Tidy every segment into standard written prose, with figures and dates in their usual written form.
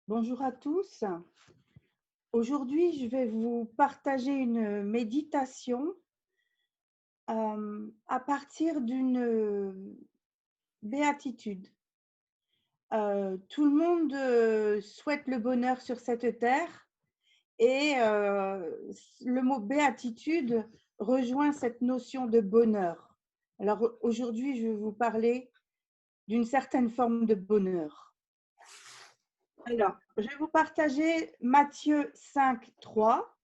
Bonjour à tous. Aujourd'hui, je vais vous partager une méditation à partir d'une béatitude. Tout le monde souhaite le bonheur sur cette terre et le mot béatitude rejoint cette notion de bonheur. Alors aujourd'hui, je vais vous parler d'une certaine forme de bonheur. Alors, je vais vous partager Matthieu 5, 3.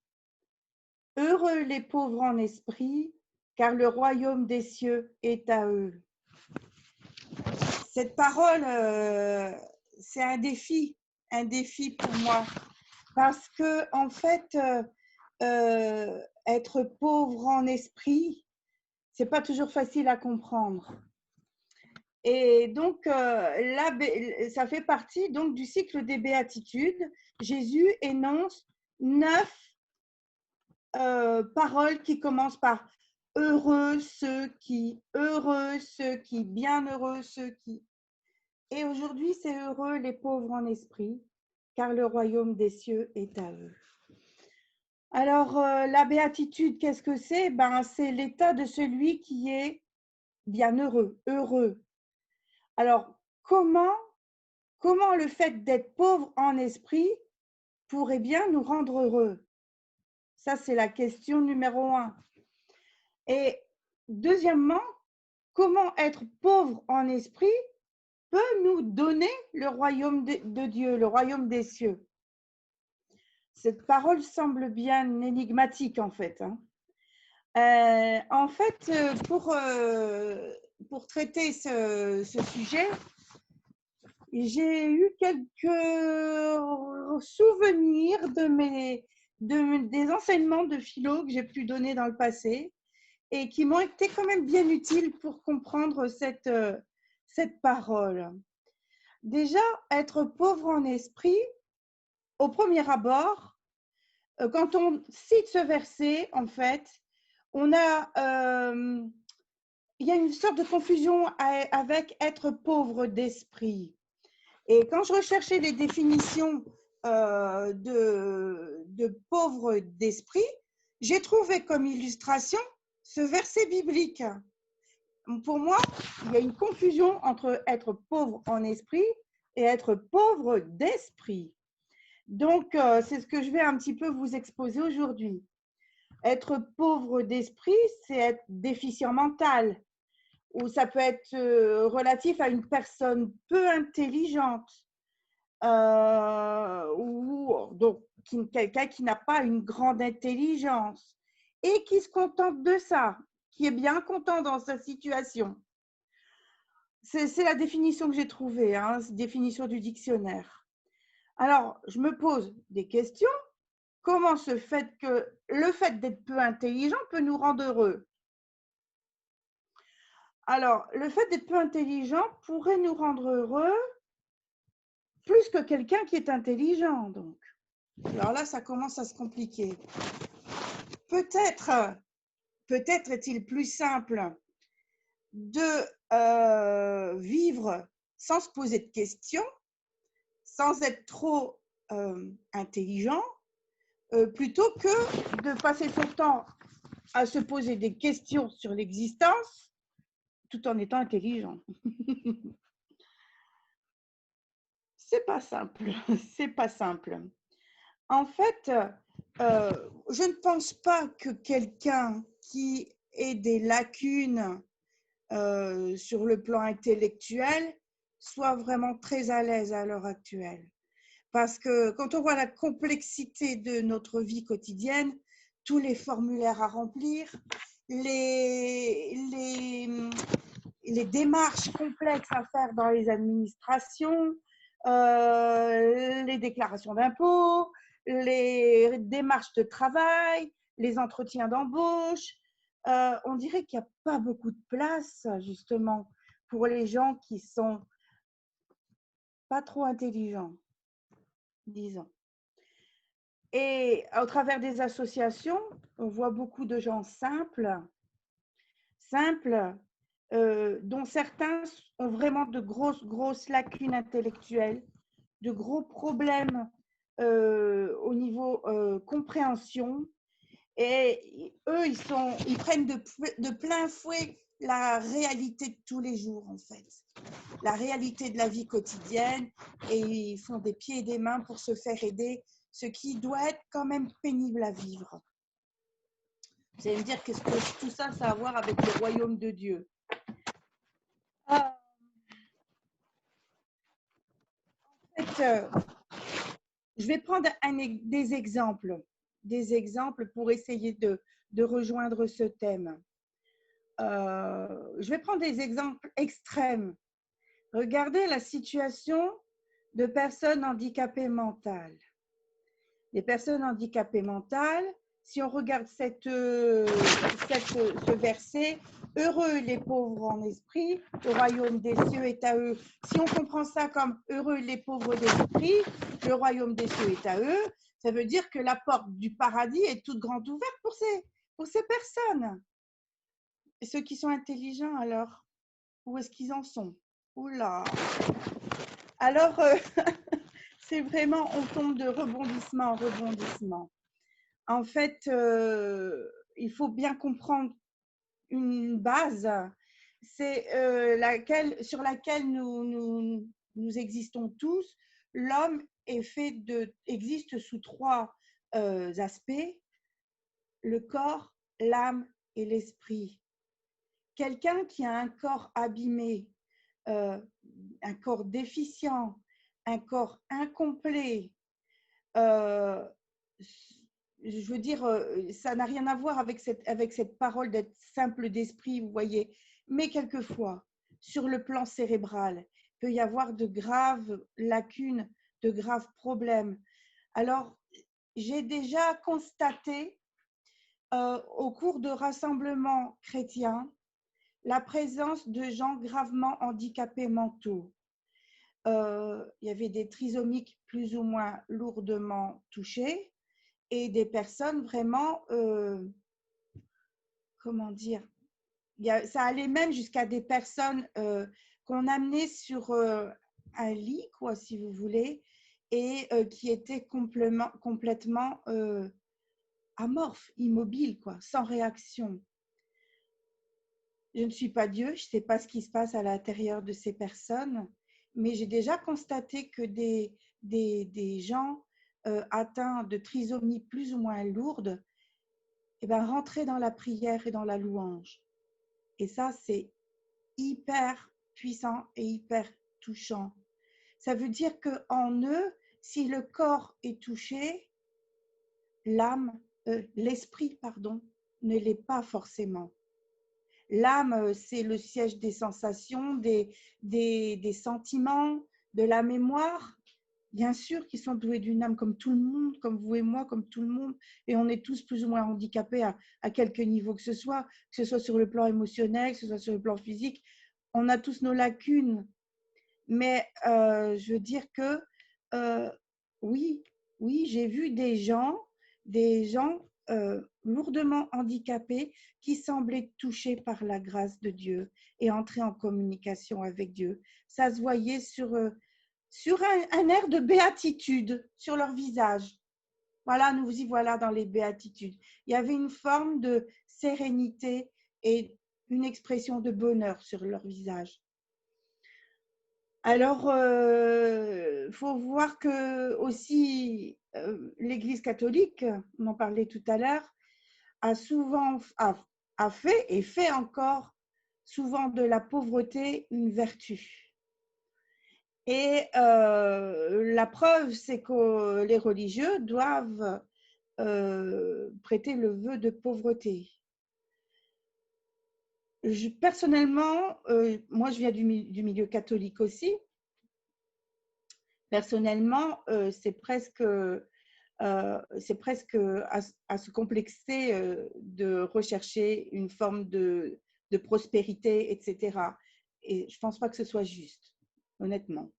Heureux les pauvres en esprit, car le royaume des cieux est à eux. Cette parole, c'est un défi pour moi, parce que en fait, être pauvre en esprit, c'est pas toujours facile à comprendre. Et donc là, ça fait partie donc du cycle des béatitudes. Jésus énonce 9 paroles qui commencent par heureux ceux qui, bienheureux ceux qui. Et aujourd'hui, c'est heureux les pauvres en esprit, car le royaume des cieux est à eux. Alors, la béatitude, qu'est-ce que c'est? C'est l'état de celui qui est bienheureux, heureux. Alors, comment le fait d'être pauvre en esprit pourrait bien nous rendre heureux? Ça, c'est la question numéro 1. Et deuxièmement, comment être pauvre en esprit peut nous donner le royaume de Dieu, le royaume des cieux? Cette parole semble bien énigmatique en fait. Pour traiter ce sujet, j'ai eu quelques souvenirs des enseignements de philo que j'ai pu donner dans le passé et qui m'ont été quand même bien utiles pour comprendre cette parole. Déjà, être pauvre en esprit, au premier abord, quand on cite ce verset, en fait, il y a une sorte de confusion avec être pauvre d'esprit. Et quand je recherchais les définitions de pauvre d'esprit, j'ai trouvé comme illustration ce verset biblique. Pour moi, il y a une confusion entre être pauvre en esprit et être pauvre d'esprit. Donc, c'est ce que je vais un petit peu vous exposer aujourd'hui. Être pauvre d'esprit, c'est être déficient mental, ou ça peut être relatif à une personne peu intelligente, ou donc quelqu'un qui n'a pas une grande intelligence et qui se contente de ça, qui est bien content dans sa situation. C'est la définition que j'ai trouvée, définition du dictionnaire. Alors, je me pose des questions. Comment le fait d'être peu intelligent peut nous rendre heureux? Alors, le fait d'être peu intelligent pourrait nous rendre heureux plus que quelqu'un qui est intelligent, donc. Alors là, ça commence à se compliquer. Peut-être est-il plus simple de vivre sans se poser de questions, sans être trop intelligent, plutôt que de passer son temps à se poser des questions sur l'existence tout en étant intelligent. C'est pas simple, c'est pas simple. En fait, je ne pense pas que quelqu'un qui ait des lacunes sur le plan intellectuel soit vraiment très à l'aise à l'heure actuelle. Parce que quand on voit la complexité de notre vie quotidienne, tous les formulaires à remplir, les démarches complexes à faire dans les administrations, les déclarations d'impôts, les démarches de travail, les entretiens d'embauche, on dirait qu'il n'y a pas beaucoup de place justement pour les gens qui sont pas trop intelligents, disons. Et au travers des associations, on voit beaucoup de gens simples, dont certains ont vraiment de grosses lacunes intellectuelles, de gros problèmes au niveau compréhension. Et eux, ils prennent de plein fouet la réalité de tous les jours, en fait. La réalité de la vie quotidienne, et ils font des pieds et des mains pour se faire aider, ce qui doit être quand même pénible à vivre. Vous allez me dire qu'est-ce que tout ça, ça a à voir avec le royaume de Dieu. En fait, je vais prendre des exemples pour essayer de rejoindre ce thème. Je vais prendre des exemples extrêmes. Regardez la situation de personnes handicapées mentales. Les personnes handicapées mentales, si on regarde ce verset, heureux les pauvres en esprit, le royaume des cieux est à eux. Si on comprend ça comme heureux les pauvres d'esprit, le royaume des cieux est à eux, ça veut dire que la porte du paradis est toute grande ouverte pour ces personnes. Et ceux qui sont intelligents, alors, où est-ce qu'ils en sont? Oula! Alors, c'est vraiment, on tombe de rebondissement en rebondissement. En fait, il faut bien comprendre une base, c'est sur laquelle nous existons tous. L'homme existe sous 3 aspects, le corps, l'âme et l'esprit. Quelqu'un qui a un corps abîmé, un corps déficient, un corps incomplet, je veux dire, ça n'a rien à voir avec cette parole d'être simple d'esprit, vous voyez. Mais quelquefois, sur le plan cérébral, il peut y avoir de graves lacunes, de graves problèmes. Alors, j'ai déjà constaté au cours de rassemblements chrétiens la présence de gens gravement handicapés mentaux. Il y avait des trisomiques plus ou moins lourdement touchés et des personnes vraiment, comment dire, ça allait même jusqu'à des personnes qu'on amenait sur un lit, quoi, si vous voulez, et qui étaient complètement amorphes, immobiles, quoi, sans réaction. Je ne suis pas Dieu, je ne sais pas ce qui se passe à l'intérieur de ces personnes, mais j'ai déjà constaté que des gens atteints de trisomie plus ou moins lourde, eh ben, rentraient dans la prière et dans la louange. Et ça, c'est hyper puissant et hyper touchant. Ça veut dire qu'en eux, si le corps est touché, l'esprit, ne l'est pas forcément. L'âme, c'est le siège des sensations, des sentiments, de la mémoire. Bien sûr qu'ils sont doués d'une âme comme tout le monde, comme vous et moi, comme tout le monde. Et on est tous plus ou moins handicapés à quelque niveau que ce soit sur le plan émotionnel, que ce soit sur le plan physique. On a tous nos lacunes. Mais je veux dire que oui, j'ai vu des gens lourdement handicapés qui semblaient touchés par la grâce de Dieu et entrer en communication avec Dieu. Ça se voyait sur un air de béatitude sur leur visage. Voilà, nous y voilà dans les béatitudes. Il y avait une forme de sérénité et une expression de bonheur sur leur visage. Alors, faut voir que aussi l'Église catholique, on en parlait tout à l'heure, a fait et fait encore souvent de la pauvreté une vertu. Et la preuve, c'est que les religieux doivent prêter le vœu de pauvreté. Personnellement, moi je viens du milieu catholique aussi. Personnellement, c'est presque à se complexer de rechercher une forme de prospérité, etc. Et je ne pense pas que ce soit juste, honnêtement.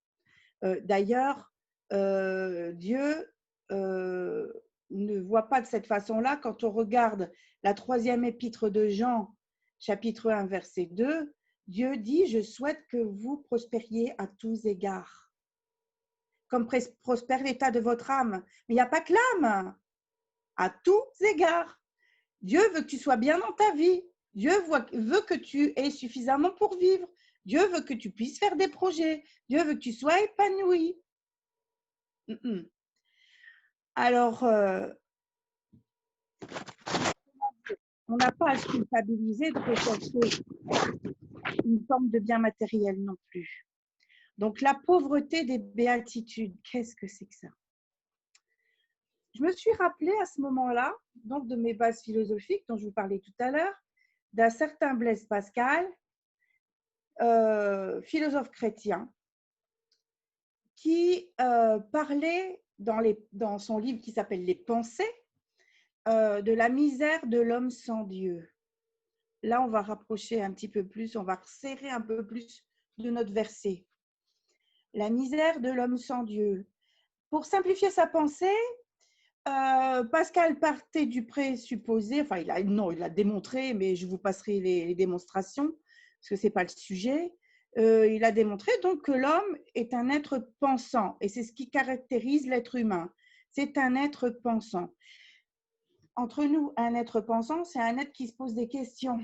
D'ailleurs, Dieu ne voit pas de cette façon-là. Quand on regarde la 3e épître de Jean, chapitre 1, verset 2, Dieu dit « Je souhaite que vous prospériez à tous égards ». comme prospère l'état de votre âme. Mais il n'y a pas que l'âme, à tous égards. Dieu veut que tu sois bien dans ta vie. Dieu veut que tu aies suffisamment pour vivre. Dieu veut que tu puisses faire des projets. Dieu veut que tu sois épanoui. Alors, on n'a pas à se culpabiliser de rechercher une forme de bien matériel non plus. Donc, la pauvreté des béatitudes, qu'est-ce que c'est que ça? Je me suis rappelé à ce moment-là, donc de mes bases philosophiques dont je vous parlais tout à l'heure, d'un certain Blaise Pascal, philosophe chrétien, qui parlait dans son livre qui s'appelle Les Pensées, de la misère de l'homme sans Dieu. Là, on va rapprocher un petit peu plus, on va resserrer un peu plus de notre verset. La misère de l'homme sans Dieu. Pour simplifier sa pensée, Pascal partait du présupposé, enfin, il a démontré, mais je vous passerai les démonstrations, parce que ce n'est pas le sujet. Il a démontré donc que l'homme est un être pensant, et c'est ce qui caractérise l'être humain. C'est un être pensant. Entre nous, un être pensant, c'est un être qui se pose des questions.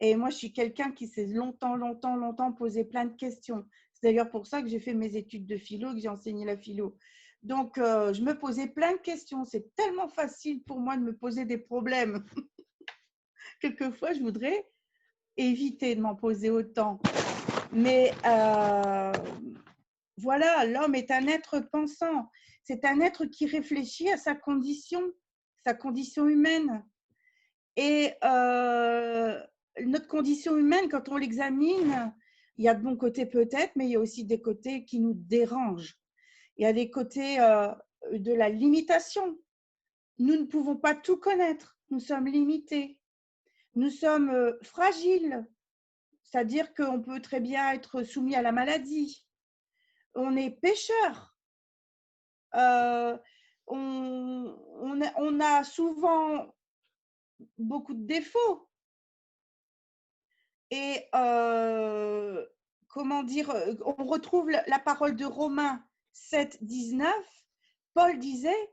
Et moi, je suis quelqu'un qui s'est longtemps posé plein de questions. C'est d'ailleurs pour ça que j'ai fait mes études de philo, que j'ai enseigné la philo. Donc, je me posais plein de questions. C'est tellement facile pour moi de me poser des problèmes. Quelquefois, je voudrais éviter de m'en poser autant. Mais voilà, l'homme est un être pensant. C'est un être qui réfléchit à sa condition humaine. Et notre condition humaine, quand on l'examine, il y a de bons côtés peut-être, mais il y a aussi des côtés qui nous dérangent. Il y a des côtés de la limitation. Nous ne pouvons pas tout connaître. Nous sommes limités. Nous sommes fragiles. C'est-à-dire qu'on peut très bien être soumis à la maladie. On est pécheur. On a souvent beaucoup de défauts. Et comment dire, on retrouve la parole de Romains 7, 19. Paul disait,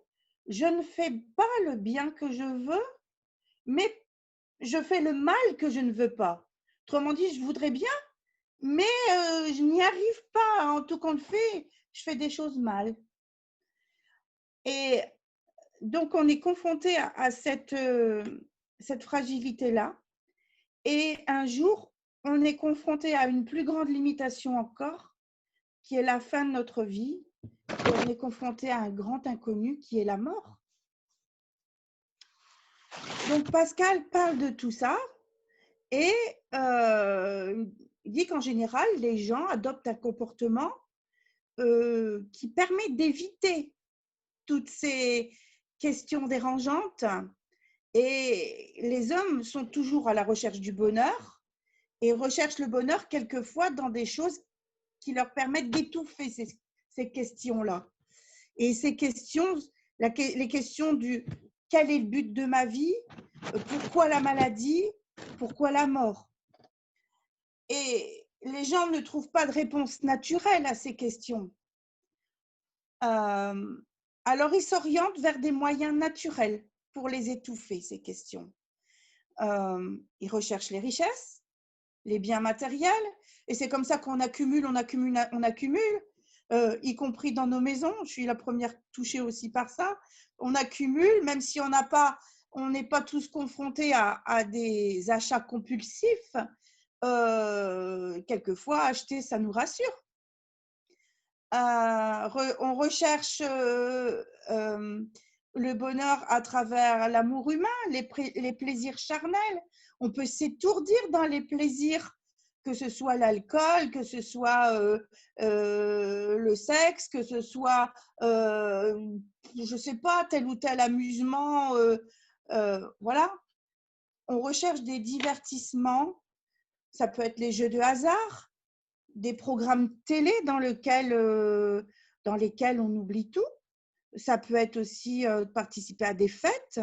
je ne fais pas le bien que je veux, mais je fais le mal que je ne veux pas. Autrement dit, je voudrais bien, mais je n'y arrive pas. En tout compte fait, je fais des choses mal. Et donc, on est confronté à cette fragilité-là. Et un jour, on est confronté à une plus grande limitation encore, qui est la fin de notre vie. Et on est confronté à un grand inconnu qui est la mort. Donc, Pascal parle de tout ça et dit qu'en général, les gens adoptent un comportement qui permet d'éviter toutes ces questions dérangeantes. Et les hommes sont toujours à la recherche du bonheur et recherchent le bonheur quelquefois dans des choses qui leur permettent d'étouffer ces questions-là. Et ces questions, les questions du quel est le but de ma vie, pourquoi la maladie, pourquoi la mort. Et les gens ne trouvent pas de réponse naturelle à ces questions. Alors, ils s'orientent vers des moyens naturels pour les étouffer, ces questions. Ils recherchent les richesses, les biens matériels, et c'est comme ça qu'on accumule, y compris dans nos maisons. Je suis la première touchée aussi par ça. On accumule, même si on n'est pas tous confrontés à des achats compulsifs. Quelquefois, acheter, ça nous rassure. On recherche le bonheur à travers l'amour humain, les plaisirs charnels. On peut s'étourdir dans les plaisirs, que ce soit l'alcool, que ce soit le sexe, que ce soit, je ne sais pas, tel ou tel amusement. Voilà. On recherche des divertissements. Ça peut être les jeux de hasard, des programmes télé dans lesquels on oublie tout. Ça peut être aussi participer à des fêtes.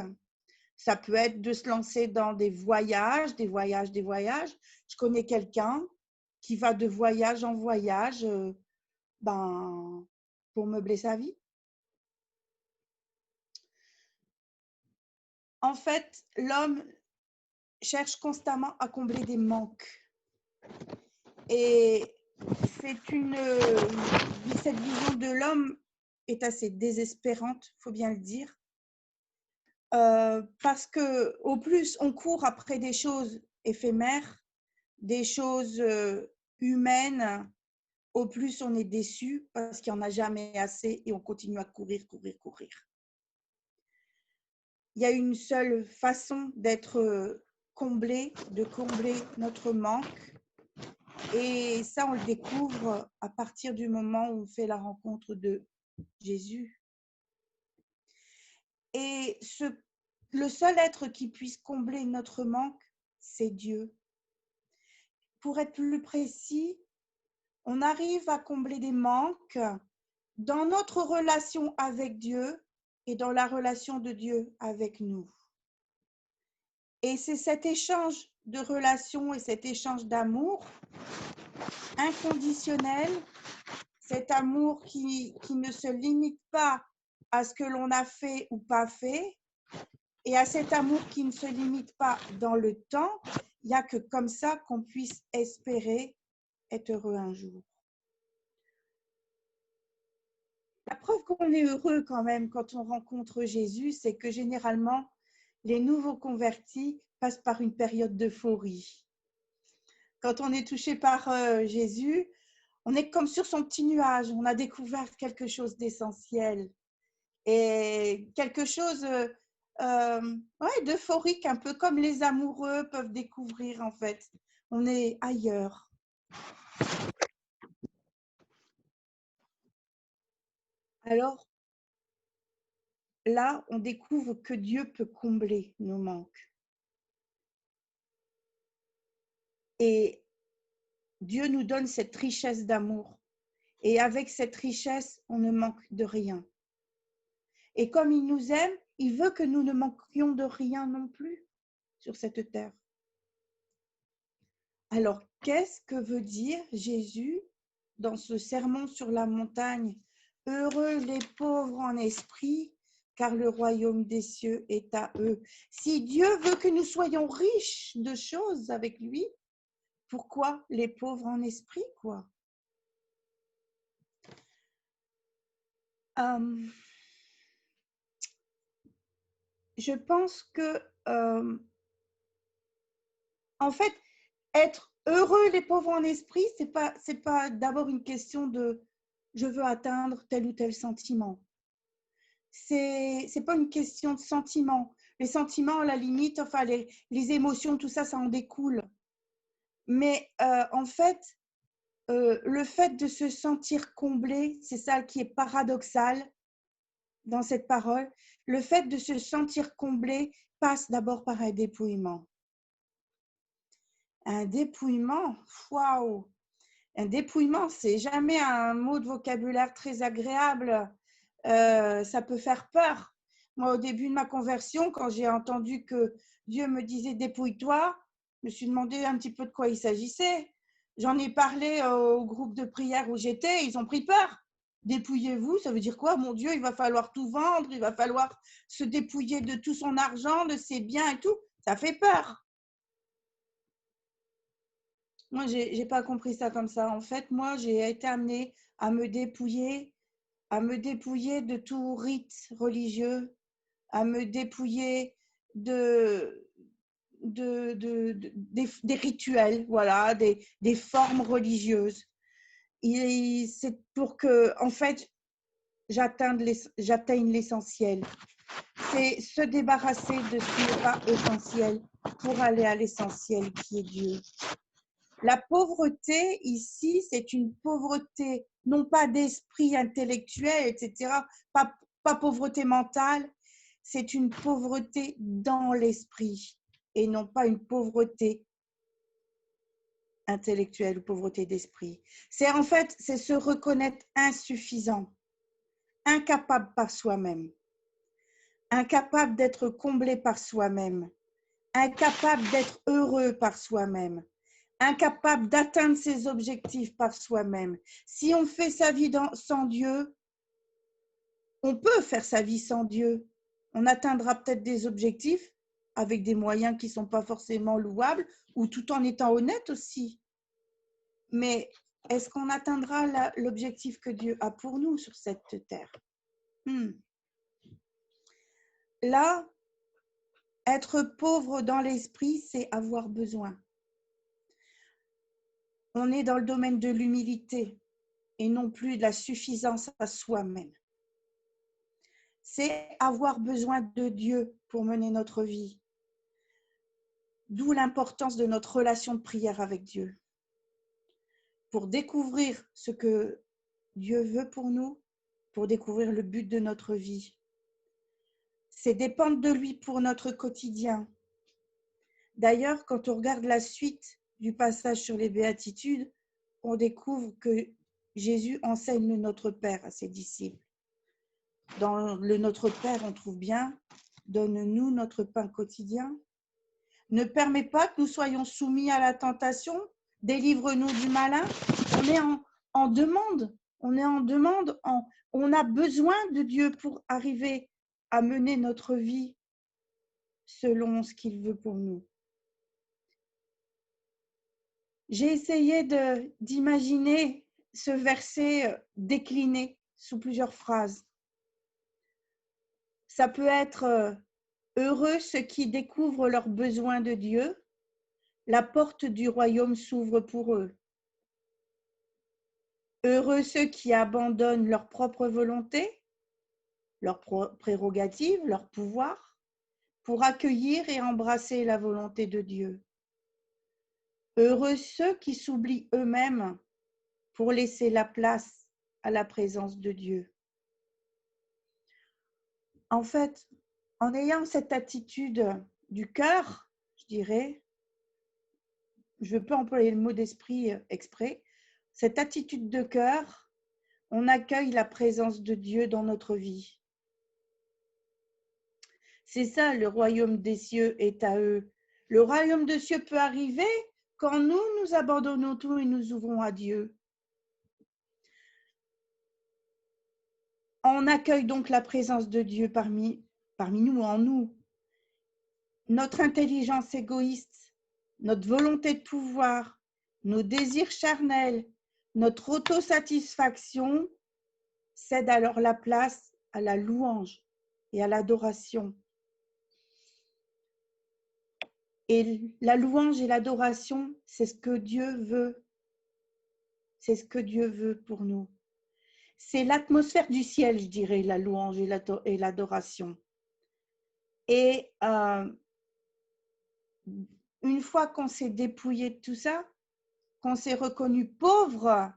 Ça peut être de se lancer dans des voyages. Je connais quelqu'un qui va de voyage en voyage pour meubler sa vie. En fait, l'homme cherche constamment à combler des manques. Et cette vision de l'homme est assez désespérante, il faut bien le dire. Parce qu'au plus on court après des choses éphémères, des choses humaines, au plus on est déçu parce qu'il n'y en a jamais assez et on continue à courir. Il y a une seule façon d'être comblé, de combler notre manque. Et ça, on le découvre à partir du moment où on fait la rencontre de Jésus. Et le seul être qui puisse combler notre manque, c'est Dieu. Pour être plus précis, on arrive à combler des manques dans notre relation avec Dieu et dans la relation de Dieu avec nous. Et c'est cet échange de relations et cet échange d'amour inconditionnel, cet amour qui ne se limite pas à ce que l'on a fait ou pas fait, et à cet amour qui ne se limite pas dans le temps, il n'y a que comme ça qu'on puisse espérer être heureux un jour. La preuve qu'on est heureux quand même quand on rencontre Jésus, c'est que généralement, les nouveaux convertis passent par une période d'euphorie. Quand on est touché par Jésus, on est comme sur son petit nuage, on a découvert quelque chose d'essentiel et quelque chose d'euphorique, un peu comme les amoureux peuvent découvrir en fait. On est ailleurs. Alors là, on découvre que Dieu peut combler nos manques. Et Dieu nous donne cette richesse d'amour. Et avec cette richesse, on ne manque de rien. Et comme il nous aime, il veut que nous ne manquions de rien non plus sur cette terre. Alors, qu'est-ce que veut dire Jésus dans ce sermon sur la montagne? Heureux les pauvres en esprit, car le royaume des cieux est à eux. Si Dieu veut que nous soyons riches de choses avec lui, pourquoi les pauvres en esprit, quoi? Je pense que, en fait, être heureux les pauvres en esprit, c'est pas d'abord une question de je veux atteindre tel ou tel sentiment. C'est pas une question de sentiment. Les sentiments, à la limite, enfin les émotions, tout ça, ça en découle. Mais en fait, le fait de se sentir comblé, c'est ça qui est paradoxal dans cette parole. Le fait de se sentir comblé passe d'abord par un dépouillement. Un dépouillement, waouh! Un dépouillement, c'est jamais un mot de vocabulaire très agréable. Ça peut faire peur. Moi, au début de ma conversion, quand j'ai entendu que Dieu me disait dépouille-toi, je me suis demandé un petit peu de quoi il s'agissait. J'en ai parlé au groupe de prière où j'étais, ils ont pris peur. Dépouillez-vous, ça veut dire quoi? Mon Dieu, il va falloir tout vendre, il va falloir se dépouiller de tout son argent, de ses biens et tout. Ça fait peur. Moi, j'ai pas compris ça comme ça. En fait, moi, j'ai été amenée à me dépouiller de tout rite religieux, à me dépouiller des rituels, voilà, des formes religieuses. C'est pour que, en fait, j'atteigne l'essentiel. C'est se débarrasser de ce qui n'est pas essentiel pour aller à l'essentiel qui est Dieu. La pauvreté ici, c'est une pauvreté non pas d'esprit intellectuel, etc., pas pauvreté mentale, c'est une pauvreté dans l'esprit et non pas une pauvreté intellectuelle ou pauvreté d'esprit. C'est en fait, c'est se reconnaître insuffisant, incapable par soi-même, incapable d'être comblé par soi-même, incapable d'être heureux par soi-même, incapable d'atteindre ses objectifs par soi-même. Si on fait sa vie sans Dieu, on peut faire sa vie sans Dieu. On atteindra peut-être des objectifs avec des moyens qui ne sont pas forcément louables ou tout en étant honnête aussi. Mais est-ce qu'on atteindra l'objectif que Dieu a pour nous sur cette terre? Là, être pauvre dans l'esprit, c'est avoir besoin. On est dans le domaine de l'humilité et non plus de la suffisance à soi-même. C'est avoir besoin de Dieu pour mener notre vie. D'où l'importance de notre relation de prière avec Dieu. Pour découvrir ce que Dieu veut pour nous, pour découvrir le but de notre vie. C'est dépendre de lui pour notre quotidien. D'ailleurs, quand on regarde la suite du passage sur les béatitudes, on découvre que Jésus enseigne le Notre Père à ses disciples. Dans le Notre Père, on trouve bien « Donne-nous notre pain quotidien ». Ne permets pas que nous soyons soumis à la tentation, délivre-nous du malin. On est en demande, on a besoin de Dieu pour arriver à mener notre vie selon ce qu'il veut pour nous. J'ai essayé d'imaginer ce verset décliné sous plusieurs phrases. Ça peut être heureux ceux qui découvrent leurs besoins de Dieu, la porte du royaume s'ouvre pour eux. Heureux ceux qui abandonnent leur propre volonté, leurs prérogatives, leur pouvoir, pour accueillir et embrasser la volonté de Dieu. Heureux ceux qui s'oublient eux-mêmes pour laisser la place à la présence de Dieu. En fait, en ayant cette attitude du cœur, je dirais, je ne veux pas employer le mot d'esprit exprès, cette attitude de cœur, on accueille la présence de Dieu dans notre vie. C'est ça, le royaume des cieux est à eux. Le royaume des cieux peut arriver quand nous abandonnons tout et nous ouvrons à Dieu. On accueille donc la présence de Dieu parmi nous, en nous. Notre intelligence égoïste, notre volonté de pouvoir, nos désirs charnels, notre autosatisfaction cèdent alors la place à la louange et à l'adoration. Et la louange et l'adoration, c'est ce que Dieu veut. C'est ce que Dieu veut pour nous. C'est l'atmosphère du ciel, je dirais, la louange et l'adoration. Et une fois qu'on s'est dépouillé de tout ça, qu'on s'est reconnu pauvre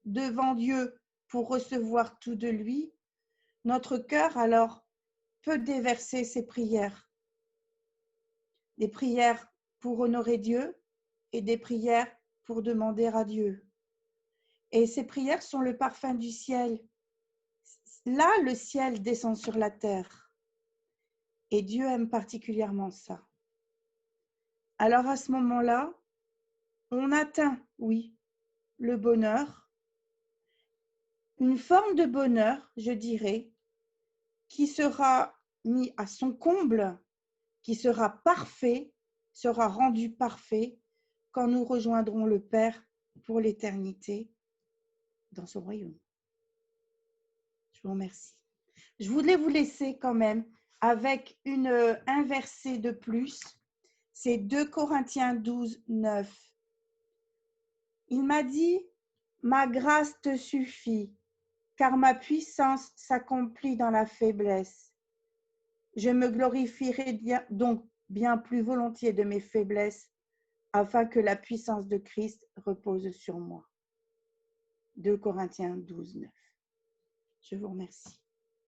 devant Dieu pour recevoir tout de lui, notre cœur alors peut déverser ses prières. Des prières pour honorer Dieu et des prières pour demander à Dieu. Et ces prières sont le parfum du ciel. Là, le ciel descend sur la terre. Et Dieu aime particulièrement ça. Alors à ce moment-là, on atteint, oui, le bonheur, une forme de bonheur, je dirais, qui sera mis à son comble, qui sera parfait, sera rendu parfait quand nous rejoindrons le Père pour l'éternité dans son royaume. Je vous remercie. Je voulais vous laisser quand même avec un verset de plus. C'est 2 Corinthiens 12, 9. Il m'a dit, ma grâce te suffit, car ma puissance s'accomplit dans la faiblesse. Je me glorifierai donc bien plus volontiers de mes faiblesses, afin que la puissance de Christ repose sur moi. 2 Corinthiens 12, 9. Je vous remercie.